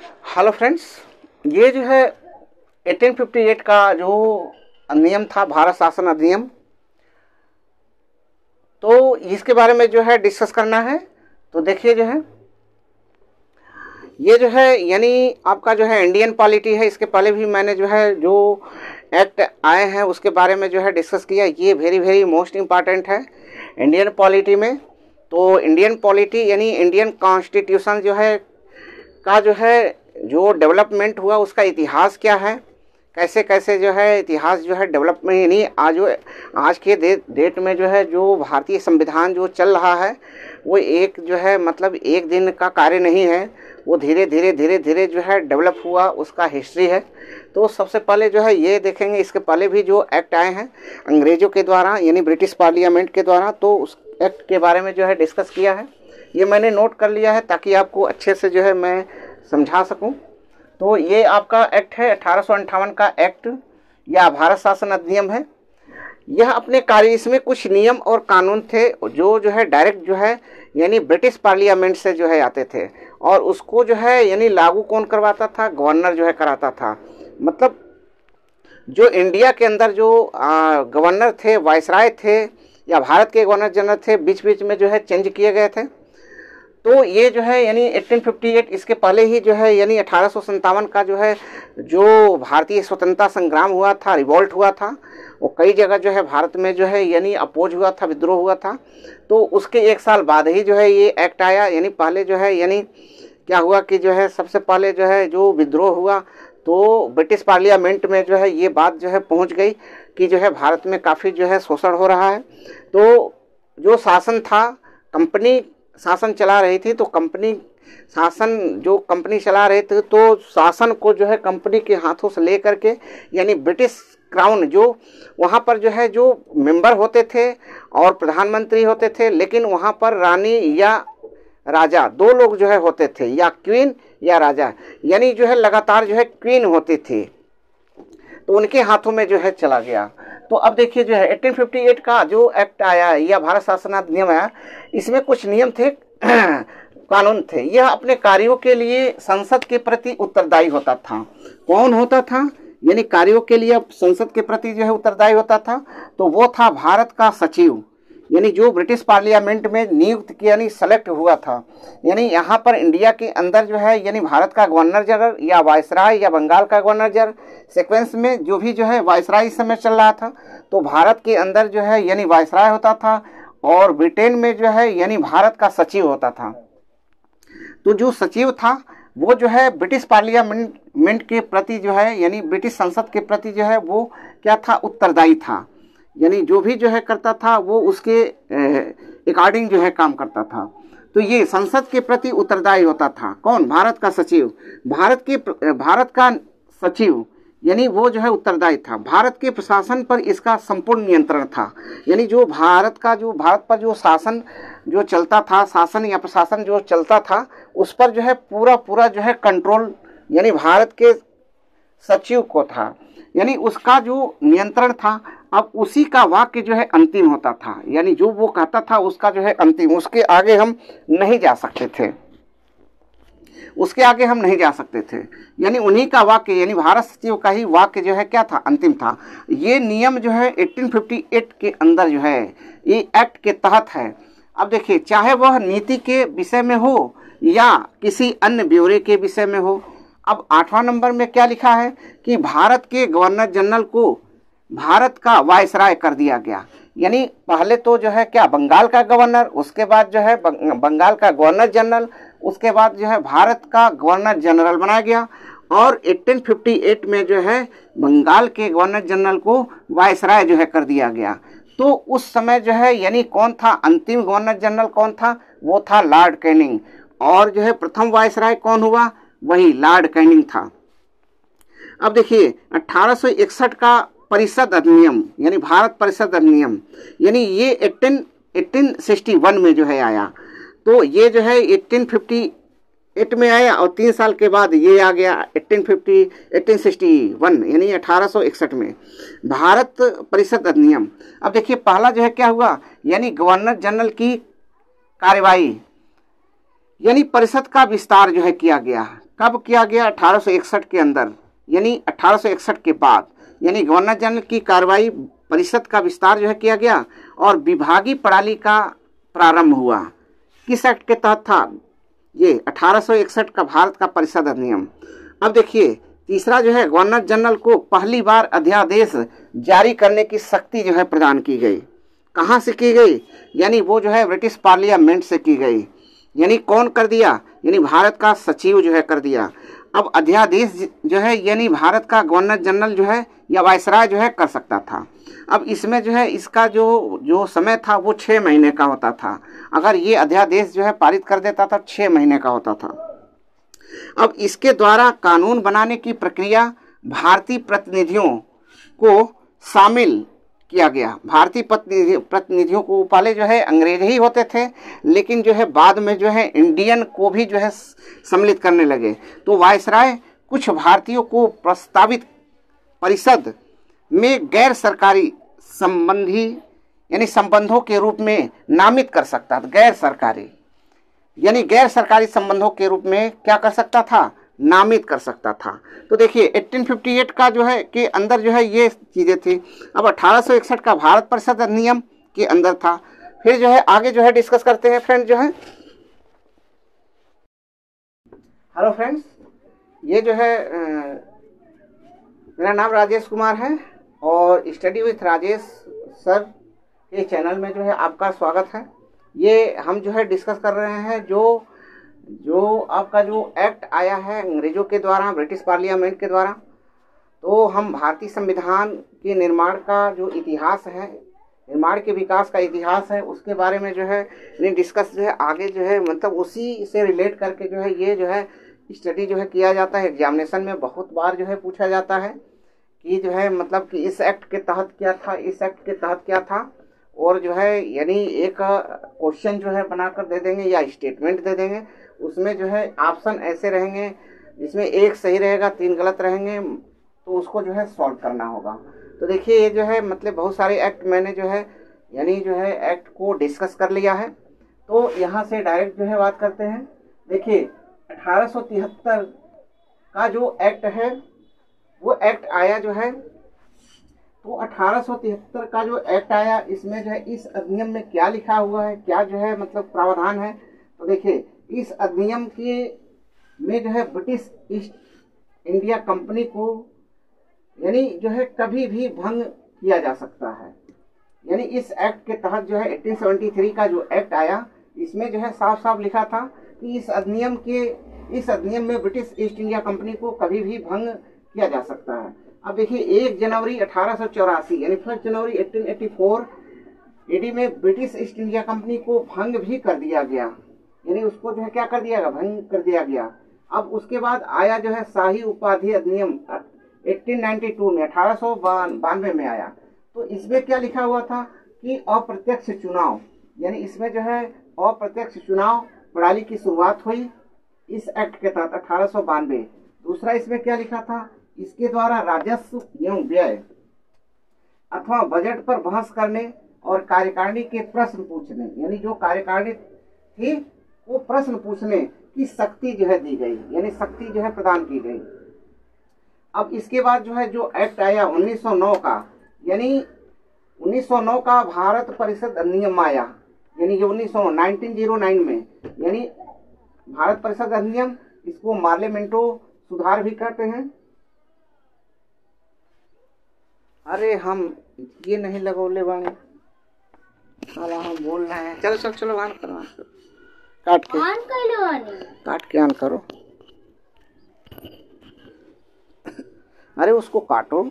Hello friends, ये जो है 1858 का जो अधिनियम था, भारत शासन अधिनियम, तो इसके बारे में जो है डिस्कस करना है। तो देखिए जो है ये जो है यानी आपका जो है इंडियन पॉलिटी है। इसके पहले भी मैंने जो है जो एक्ट आए हैं उसके बारे में जो है डिस्कस किया। ये वेरी मोस्ट इम्पॉर्टेंट है इंडियन पॉलिटी में। तो इंडियन पॉलिटी यानी इंडियन कॉन्स्टिट्यूशन जो है का जो है जो डेवलपमेंट हुआ उसका इतिहास क्या है, कैसे कैसे जो है इतिहास जो है डेवलपमेंट यानी आज के डेट में जो है जो भारतीय संविधान जो चल रहा है वो एक जो है मतलब एक दिन का कार्य नहीं है, वो धीरे धीरे जो है डेवलप हुआ, उसका हिस्ट्री है। तो सबसे पहले जो है ये देखेंगे, इसके पहले भी जो एक्ट आए हैं अंग्रेज़ों के द्वारा यानी ब्रिटिश पार्लियामेंट के द्वारा, तो उस एक्ट के बारे में जो है डिस्कस किया है। ये मैंने नोट कर लिया है ताकि आपको अच्छे से जो है मैं समझा सकूं। तो ये आपका एक्ट है 1858 का एक्ट या भारत शासन अधिनियम है। यह अपने कार्य इसमें कुछ नियम और कानून थे जो है डायरेक्ट जो है यानी ब्रिटिश पार्लियामेंट से जो है आते थे, और उसको जो है यानी लागू कौन करवाता था, गवर्नर जो है कराता था। मतलब जो इंडिया के अंदर जो गवर्नर थे, वायसराय थे या भारत के गवर्नर जनरल थे, बीच बीच में जो है चेंज किए गए थे। तो ये जो है यानी 1858, इसके पहले ही जो है यानी 1857 का जो है जो भारतीय स्वतंत्रता संग्राम हुआ था, रिवॉल्ट हुआ था, वो कई जगह जो है भारत में जो है यानी अपोज हुआ था, विद्रोह हुआ था। तो उसके एक साल बाद ही जो है ये एक्ट आया। यानी पहले जो है यानी क्या हुआ कि जो है सबसे पहले जो है जो विद्रोह हुआ तो ब्रिटिश पार्लियामेंट में जो है ये बात जो है पहुंच गई कि जो है भारत में काफ़ी जो है शोषण हो रहा है। तो जो शासन था, कंपनी शासन चला रही थी, तो कंपनी चला रहे थे तो शासन को जो है कंपनी के हाथों से ले करके यानी ब्रिटिश क्राउन जो वहाँ पर जो है जो मेंबर होते थे और प्रधानमंत्री होते थे, लेकिन वहाँ पर रानी या राजा दो लोग जो है होते थे, या क्वीन या राजा, यानी जो है लगातार जो है क्वीन होती थी, तो उनके हाथों में जो है चला गया। तो अब देखिए जो है 1858 का जो एक्ट आया या भारत शासन अधिनियम आया, इसमें कुछ नियम थे कानून थे। यह अपने कार्यों के लिए संसद के प्रति उत्तरदायी होता था। कौन होता था यानी कार्यों के लिए संसद के प्रति जो है उत्तरदायी होता था? तो वो था भारत का सचिव, यानी जो ब्रिटिश पार्लियामेंट में नियुक्त किया यानी सेलेक्ट हुआ था। यानी यहाँ पर इंडिया के अंदर जो है यानी भारत का गवर्नर जनरल या वायसराय या बंगाल का गवर्नर जनरल, सीक्वेंस में जो भी जो है वायसराय इस समय चल रहा था, तो भारत के अंदर जो है यानी वायसराय होता था, और ब्रिटेन में जो है यानी भारत का सचिव होता था। तो जो सचिव था वो जो है ब्रिटिश पार्लियामेंट के प्रति जो है यानी ब्रिटिश संसद के प्रति जो है वो क्या था, उत्तरदायी था। यानी जो भी जो है करता था वो उसके अकॉर्डिंग जो है काम करता था। तो ये संसद के प्रति उत्तरदायी होता था। कौन? भारत का सचिव। भारत का सचिव यानी वो जो है उत्तरदायी था। भारत के प्रशासन पर इसका संपूर्ण नियंत्रण था। यानी जो भारत पर जो शासन जो चलता था, शासन या प्रशासन जो चलता था, उस पर जो है पूरा जो है कंट्रोल यानी भारत के सचिव को था, यानी उसका जो नियंत्रण था। अब उसी का वाक्य जो है अंतिम होता था, यानी जो वो कहता था उसका जो है अंतिम, उसके आगे हम नहीं जा सकते थे। यानी उन्हीं का वाक्य यानी भारत सचिव का ही वाक्य जो है क्या था, अंतिम था। ये नियम जो है 1858 के अंदर जो है ये एक्ट के तहत है। अब देखिए, चाहे वह नीति के विषय में हो या किसी अन्य ब्यौरे के विषय में हो। अब 8वां नंबर में क्या लिखा है कि भारत के गवर्नर जनरल को भारत का वायसराय कर दिया गया। यानी पहले तो जो है क्या, बंगाल का गवर्नर, उसके बाद जो है बंगाल का गवर्नर जनरल, उसके बाद जो है भारत का गवर्नर जनरल बनाया गया, और 1858 में जो है बंगाल के गवर्नर जनरल को वायसराय जो है कर दिया गया। तो उस समय जो है यानी कौन था अंतिम गवर्नर जनरल, कौन था? वो था लॉर्ड कैनिंग। और जो है प्रथम वायसराय कौन हुआ? वही लॉर्ड कैनिंग था। अब देखिए 1861 का परिषद अधिनियम यानी भारत परिषद अधिनियम, यानी ये 1861 में जो है आया। तो ये जो है 1858 में आया और 3 साल के बाद ये आ गया 1861 यानी 1861 में भारत परिषद अधिनियम। अब देखिए पहला जो है क्या हुआ, यानी गवर्नर जनरल की कार्यवाही यानी परिषद का विस्तार जो है किया गया। कब किया गया? 1861 के अंदर, यानी 1861 के बाद, यानी गवर्नर जनरल की कार्रवाई परिषद का विस्तार जो है किया गया और विभागीय प्रणाली का प्रारंभ हुआ। किस एक्ट के तहत था? ये 1861 का भारत का परिषद अधिनियम। अब देखिए तीसरा जो है, गवर्नर जनरल को पहली बार अध्यादेश जारी करने की शक्ति जो है प्रदान की गई। कहाँ से की गई? यानी वो जो है ब्रिटिश पार्लियामेंट से की गई। यानी कौन कर दिया? यानी भारत का सचिव जो है कर दिया। अब अध्यादेश जो है यानी भारत का गवर्नर जनरल जो है या वायसराय जो है कर सकता था। अब इसमें जो है इसका जो समय था वो 6 महीने का होता था। अगर ये अध्यादेश जो है पारित कर देता था 6 महीने का होता था। अब इसके द्वारा कानून बनाने की प्रक्रिया भारतीय प्रतिनिधियों को शामिल किया गया। भारतीय प्रतिनिधियों को पहले जो है अंग्रेज ही होते थे, लेकिन जो है बाद में जो है इंडियन को भी जो है सम्मिलित करने लगे। तो वायसराय कुछ भारतीयों को प्रस्तावित परिषद में गैर सरकारी संबंधी यानी संबंधों के रूप में नामित कर सकता था। गैर सरकारी यानी गैर सरकारी संबंधों के रूप में क्या कर सकता था? नामित कर सकता था। तो देखिए 1858 का जो है के अंदर जो है ये चीज़ें थी। अब 1861 का भारत परिषद अधिनियम के अंदर था। फिर जो है आगे जो है डिस्कस करते हैं फ्रेंड्स जो है। हेलो फ्रेंड्स, ये जो है मेरा नाम राजेश कुमार है और स्टडी विथ राजेश सर के चैनल में जो है आपका स्वागत है। ये हम जो है डिस्कस कर रहे हैं जो आपका जो एक्ट आया है अंग्रेजों के द्वारा, ब्रिटिश पार्लियामेंट के द्वारा। तो हम भारतीय संविधान के निर्माण का जो इतिहास है, निर्माण के विकास का इतिहास है, उसके बारे में जो है डिस्कस जो है आगे जो है मतलब उसी से रिलेट करके जो है ये जो है स्टडी जो है किया जाता है। एग्जामिनेशन में बहुत बार जो है पूछा जाता है कि जो है मतलब कि इस एक्ट के तहत क्या था, इस एक्ट के तहत क्या था, और जो है यानी एक क्वेश्चन जो है बनाकर दे देंगे या स्टेटमेंट दे देंगे। उसमें जो है ऑप्शन ऐसे रहेंगे जिसमें एक सही रहेगा 3 गलत रहेंगे, तो उसको जो है सॉल्व करना होगा। तो देखिए ये जो है मतलब बहुत सारे एक्ट मैंने जो है यानी जो है एक्ट को डिस्कस कर लिया है। तो यहाँ से डायरेक्ट जो है बात करते हैं। देखिए 1873 का जो एक्ट है वो एक्ट आया जो है, तो 1873 का जो एक्ट आया इसमें जो है इस अधिनियम में क्या लिखा हुआ है, क्या जो है मतलब प्रावधान है। तो देखिए इस अधिनियम के में जो है ब्रिटिश ईस्ट इंडिया कंपनी को यानी जो है कभी भी भंग किया जा सकता है। यानी इस एक्ट के तहत जो है 1873 का जो एक्ट आया इसमें जो है साफ साफ लिखा था कि इस अधिनियम में ब्रिटिश ईस्ट इंडिया कंपनी को कभी भी भंग किया जा सकता है। अब देखिए 1 जनवरी 1884 यानी 1 जनवरी 1884 एडी में ब्रिटिश ईस्ट इंडिया कंपनी को भंग भी कर दिया गया। यानी उसको जो है क्या कर दिया गया? भंग कर दिया गया। अब उसके बाद आया जो है शाही उपाधि अधिनियम 1892 में 1892 में आया। तो इसमें क्या लिखा हुआ था कि अप्रत्यक्ष चुनाव, यानी इसमें जो है अप्रत्यक्ष चुनाव प्रणाली की शुरुआत हुई इस एक्ट के तहत 1892। दूसरा इसमें क्या लिखा था? इसके द्वारा राजस्व एवं व्यय अथवा बजट पर बहस करने और कार्यकारिणी के प्रश्न पूछने, यानी जो कार्यकारिणी थी वो प्रश्न पूछने की शक्ति जो है दी गई, यानी शक्ति जो है प्रदान की गई। अब इसके बाद जो है जो एक्ट आया 1909 का, यानी 1909 का भारत परिषद अधिनियम आया, यानी ये 1909 में, यानी भारत परिषद अधिनियम, इसको पार्लियामेंटो सुधार भी कहते हैं। अरे हम ये नहीं लगौले बाने, साला हम बोल रहे हैं। चलो चलो ऑन करो, काट के ऑन करो। अरे उसको काटो।